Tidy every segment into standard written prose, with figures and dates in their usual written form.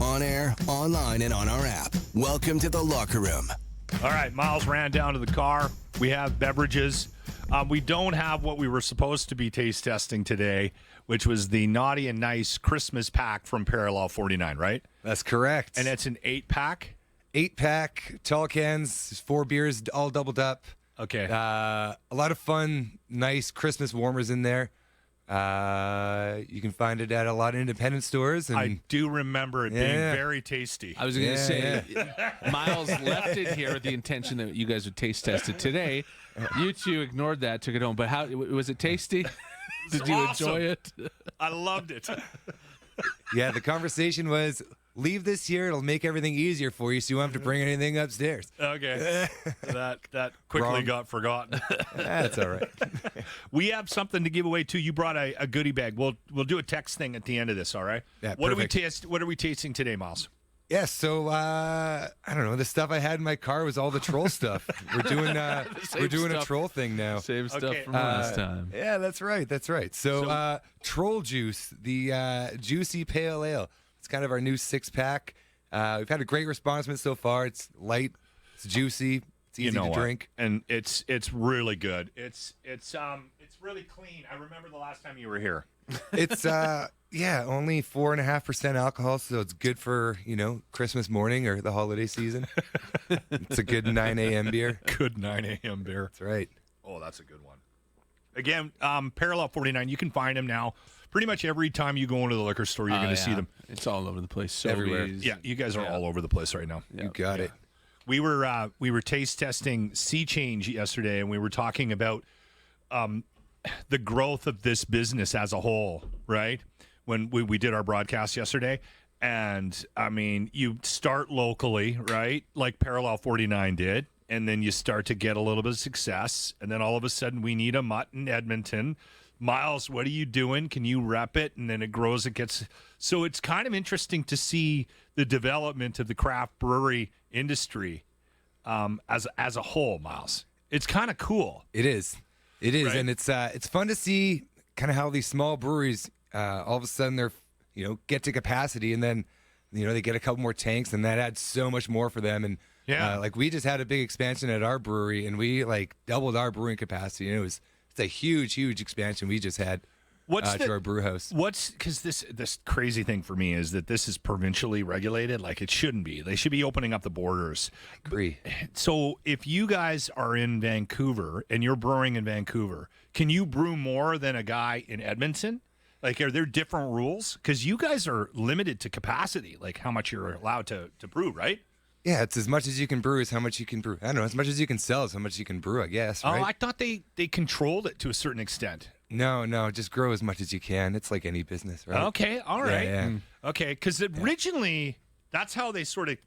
On air, online, and on our app. Welcome to the Locker Room. All right, Myles ran down to the car. We have beverages. We don't have what we were supposed to be taste testing today, which was the Naughty and Nice Christmas pack from Parallel 49, right? That's correct. And it's an 8-pack? 8-pack, tall cans, 4 beers, all doubled up. Okay. A lot of fun, nice Christmas warmers in there. You can find it at a lot of independent stores. And I do remember it being very tasty. I was going to say, Myles left it here with the intention that you guys would taste test it today. You two ignored that, took it home. But how was it tasty? Did you enjoy it? I loved it. Yeah, the conversation was, leave this here. It'll make everything easier for you so you won't have to bring anything upstairs. Okay. that quickly got forgotten. That's all right. We have something to give away, too. You brought a goodie bag. We'll do a text thing at the end of this, all right? Yeah, What perfect. are we tasting today, Myles? Yeah, so I don't know. The stuff I had in my car was all the troll stuff. We're doing a troll thing now. Same stuff Okay. from last time. Yeah, that's right. That's right. So Troll Juice, the juicy pale ale. It's kind of our new 6-pack. We've had a great response from it so far. It's light, it's juicy, it's easy to drink, and it's really good. It's really clean. I remember the last time you were here. It's only 4.5% alcohol, so it's good for Christmas morning or the holiday season. It's a good 9 a.m. beer. Good 9 a.m. beer. That's right. Oh, that's a good one. Again, Parallel 49. You can find them now. Pretty much every time you go into the liquor store, you're going to see them. It's all over the place. Everywhere. Yeah, you guys are all over the place right now. You got it. We were taste testing Sea Change yesterday, and we were talking about the growth of this business as a whole, right? When we did our broadcast yesterday. And, I mean, you start locally, right, like Parallel 49 did, and then you start to get a little bit of success, and then all of a sudden we need a mutt in Edmonton. Myles, what are you doing? Can you rep it? And then it grows, it gets... So it's kind of interesting to see the development of the craft brewery industry as a whole, Myles. It's kind of cool. It is. It is, Right. and it's fun to see kind of how these small breweries all of a sudden they're get to capacity, and then they get a couple more tanks, and that adds so much more for them. And like we just had a big expansion at our brewery, and we like doubled our brewing capacity, and it's a huge expansion we just had to our brew house. Because this crazy thing for me is that this is provincially regulated. Like it shouldn't be. They should be opening up the borders. I agree. So if you guys are in Vancouver and you're brewing in Vancouver, can you brew more than a guy in Edmonton? Like, are there different rules? Because you guys are limited to capacity, like how much you're allowed to brew, right? Yeah, it's as much as you can brew is how much you can brew. I don't know, as much as you can sell is how much you can brew, I guess, right? Oh, I thought they controlled it to a certain extent. No, just grow as much as you can. It's like any business, right? Okay, all right. Yeah. Okay, because originally that's how they sort of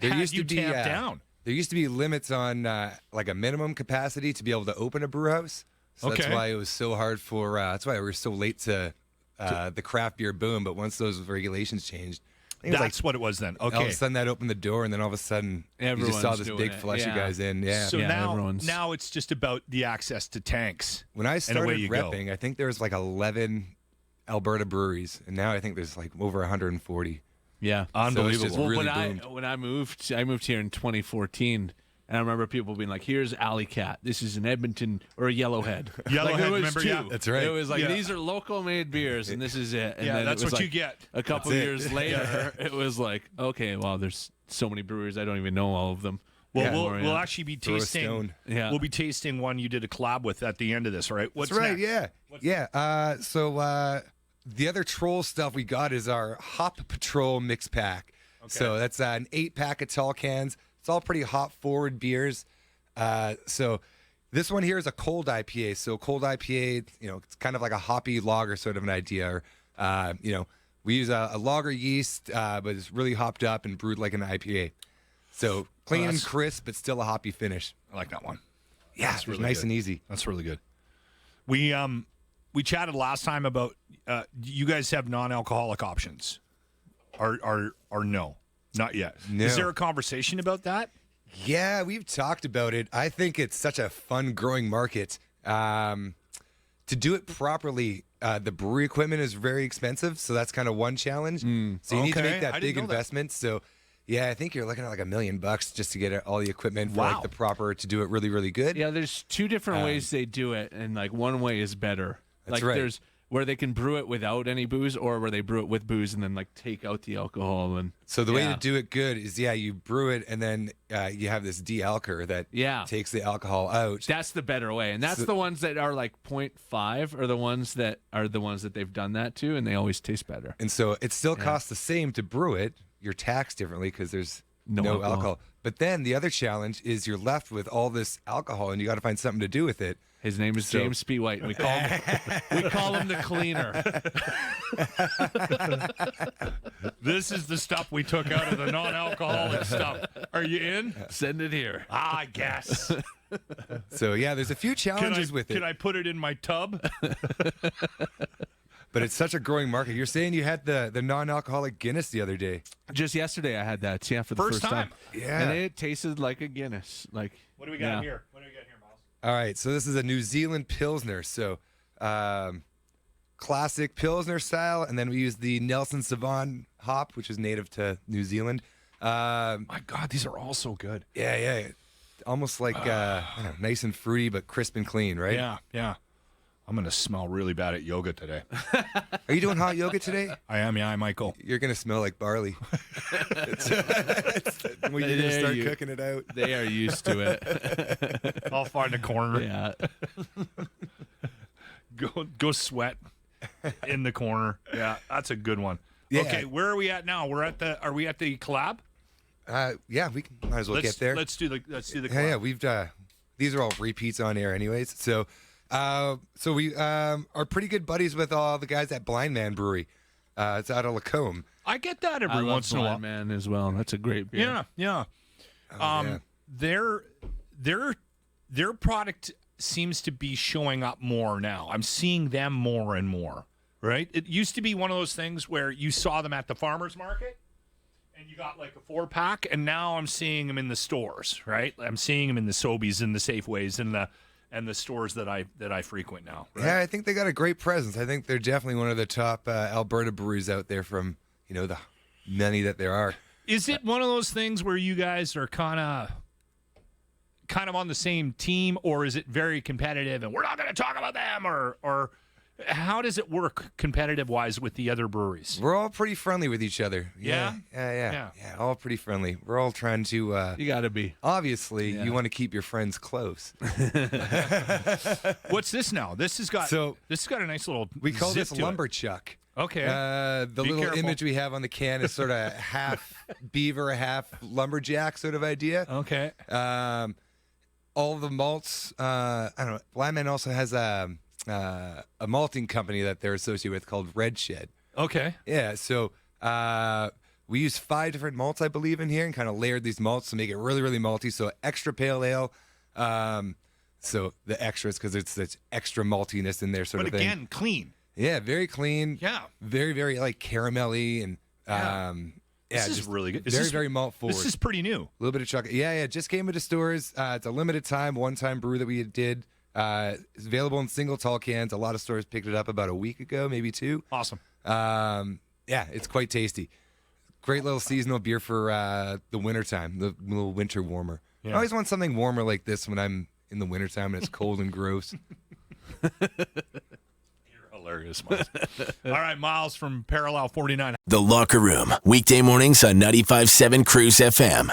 tamped down. There used to be limits on like a minimum capacity to be able to open a brew house. So that's why it was so hard for. That's why we were so late to the craft beer boom. But once those regulations changed, That's what it was then. Okay. all of a sudden that opened the door, and then all of a sudden you just saw this doing big it. flush of Yeah. guys in. Yeah. So everyone's- now it's just about the access to tanks. When I away started you go. repping, I think there was like 11 Alberta breweries, and now I think there's like over 140. Yeah. Unbelievable. just Well, really when boomed. I moved here in 2014, and I remember people being like, "Here's Alley Cat. This is an Edmonton or a Yellowhead." Yellowhead, like, there was remember? two. Yeah. That's right. It was like, Yeah. these are local made beers, and this is it. And Yeah, then that's it was what you like get. A couple That's it. years later, it was like, okay, well, there's so many breweries, I don't even know all of them. Well, Yeah. we'll actually be Throw a tasting. stone. Yeah. We'll be tasting one you did a collab with at the end of this, right? What's That's right. next? Yeah. So the other troll stuff we got is our Hop Patrol mix pack. So that's an 8-pack of tall cans. It's all pretty hop forward beers. So this one here is a cold IPA. So cold IPA, it's kind of like a hoppy lager sort of an idea. Or, we use a lager yeast, but it's really hopped up and brewed like an IPA. So clean and crisp, but still a hoppy finish. I like that one. Yeah, it's really nice good. and easy. That's really good. We chatted last time about you guys have non-alcoholic options, or no, not yet. No. Is there a conversation about that? Yeah, we've talked about it. I think it's such a fun growing market. To to do it properly, the brewery equipment is very expensive, so that's kind of one challenge. So you need to Okay, make I that didn't big know that. investment. So, yeah, I think you're looking at like $1 million just to get all the equipment for Wow. like the proper to do it really, really good. Yeah, there's two different ways they do it, and like one way is better. That's like right. there's where they can brew it without any booze, or where they brew it with booze and then like take out the alcohol. And So the way Yeah. to do it good is, you brew it and then you have this de-alker that Yeah. takes the alcohol out. that's the better way, and that's the ones that are like 0.5 are the ones that they've done that to, and they always taste better. And so it still costs the same to brew it. You're taxed differently because there's No no alcohol. alcohol. But then the other challenge is you're left with all this alcohol and you got to find something to do with it. His name is James P. White. And we call him the cleaner. This is the stuff we took out of the non-alcoholic stuff. Are you in? Send it here. I guess. So yeah, there's a few challenges with it. Can I put it in my tub? But it's such a growing market. You're saying you had the non-alcoholic Guinness the other day. Just yesterday, I had that. Yeah, for the First first time. Yeah. and it tasted like a Guinness. Like What do we got yeah. here? What do we got here, Myles? All right, so this is a New Zealand Pilsner. So classic Pilsner style, and then we use the Nelson Sauvin hop, which is native to New Zealand. My God, these are all so good. Yeah. Almost like I don't know, nice and fruity, but crisp and clean, right? Yeah. I'm going to smell really bad at yoga today. Are you doing hot yoga today? I am, yeah, Michael. You're going to smell like barley. It's when you're going to There start you- cooking it out. They are used to it. I'll find a corner. Yeah. Go sweat in the corner. Yeah, that's a good one. Yeah. Okay, where are we at now? Are we at the collab? Yeah, we can, might as well get there. Let's do the collab. Yeah, we've these are all repeats on air anyways. So we are pretty good buddies with all the guys at Blind Man Brewery. It's out of Lacombe. I get that I every love once in a while. Blind Man as well. That's a great beer. Yeah. Yeah. Their product seems to be showing up more now. I'm seeing them more and more. Right? It used to be one of those things where you saw them at the farmers market and you got like a 4-pack, and now I'm seeing them in the stores, right? I'm seeing them in the Sobeys and the Safeways and the stores that I frequent now. Right? Yeah, I think they got a great presence. I think they're definitely one of the top Alberta breweries out there from, the many that there are. Is it one of those things where you guys are kind of on the same team, or is it very competitive and we're not going to talk about them, or how does it work competitive-wise with the other breweries? We're all pretty friendly with each other. Yeah? Yeah, all pretty friendly. We're all trying to You got to be. obviously you want to keep your friends close. What's this now? This has got a nice little We call zip this to it. lumberchuck. Okay. The Be little careful. image we have on the can is sort of half beaver, half lumberjack sort of idea. Okay. All the malts, I don't know. Blind Man also has a malting company that they're associated with called Red Shed. Okay. Yeah, so we use 5 different malts, I believe, in here, and kind of layered these malts to make it really, really malty. So extra pale ale. So the extras, because it's extra maltiness in there, sort But of thing. again, clean. Yeah, very clean. Yeah. Very, very like caramelly and This is just really good. Very, very malt forward. This is pretty new. A little bit of chocolate. Yeah. Just came into stores. It's a limited time, one-time brew that we did. It's available in single tall cans. A lot of stores picked it up about a week ago, maybe 2. Awesome. Yeah, it's quite tasty. Great little seasonal beer for the wintertime, the little winter warmer. Yeah. I always want something warmer like this when I'm in the wintertime and it's cold and gross. Hilarious, Miles. All right, Miles from Parallel 49. The Locker Room, weekday mornings on 95.7 Cruise FM.